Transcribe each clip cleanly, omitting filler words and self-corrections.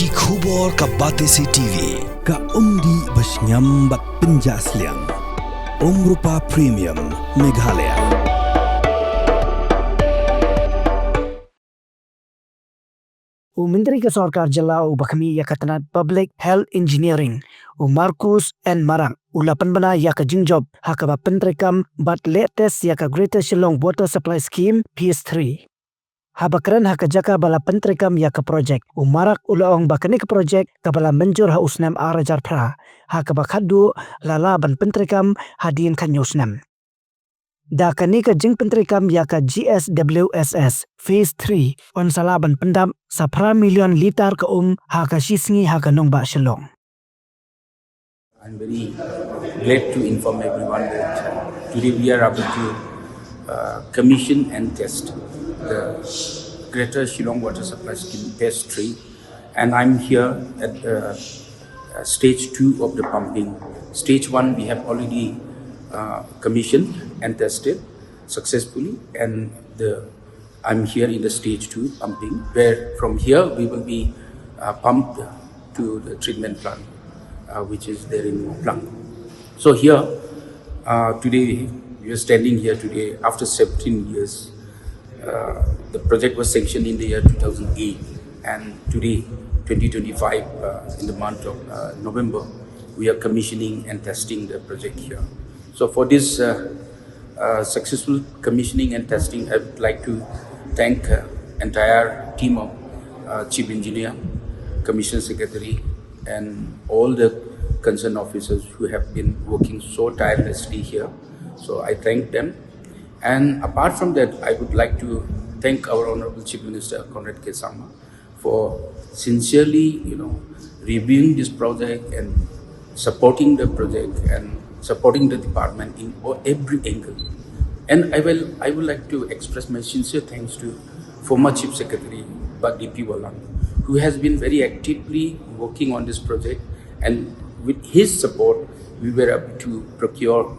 Ki khubor ka Batesi TV. Ka umdi basnyam bat penjaslian. Rupa Premium Meghalaya. Menteri Kesorkar Jela Bakmi Yakatana Public Health Engineering Marcus and Marang Ulapan Bana Yaka Jingjob Hakaba Pentrekam but latest Yaka Greater Shillong Water Supply Scheme PS3 Habakran Haka Jaka Bala Pentrekam Yaka Project Marak Ulaong Bakanik Project Kabala Menjur Ha Usnam Arajar Pra Hakaba Khadu Lalaban Pentrekam Hadin Kanyusnam Da kanika jing pentrekam yaka GSWSS Phase 3 on salaban pendam sa million liter ka haka shisngi haka nongba Shillong. I'm very glad to inform everyone that today we are able to commission and test the Greater Shillong Water Supply Scheme Phase 3, and I'm here at stage 2 of the pumping. Stage 1 we have already commissioned and tested successfully, and I'm here in the stage 2 pumping, where from here we will be pumped to the treatment plant, which is there in Moplang. So here today we are standing here today after 17 years. The project was sanctioned in the year 2008, and today 2025 in the month of November we are commissioning and testing the project here. So for this successful commissioning and testing, I would like to thank entire team of Chief Engineer, Commission Secretary, and all the concerned officers who have been working so tirelessly here. So I thank them. And apart from that, I would like to thank our Honorable Chief Minister Conrad K. Sangma for sincerely, reviewing this project and supporting the project and supporting the department in every angle. And I would like to express my sincere thanks to former Chief Secretary D.P. Wallang, who has been very actively working on this project, and with his support we were able to procure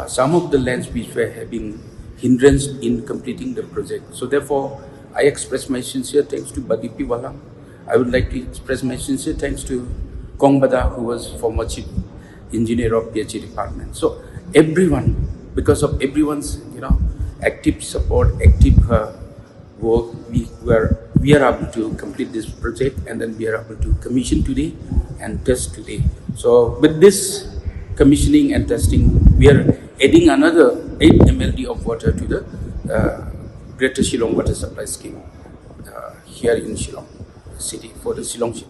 some of the lands which were having hindrance in completing the project. So therefore I express my sincere thanks to D.P. Wallang. I would like to express my sincere thanks to Kong Bada, who was former Chief Engineer of PHE department. So everyone, because of everyone's active support, active work, we are able to complete this project, and then we are able to commission today and test today. So with this commissioning and testing, we are adding another 8 MLD of water to the Greater Shillong Water Supply Scheme here in Shillong City, for the Shillong City.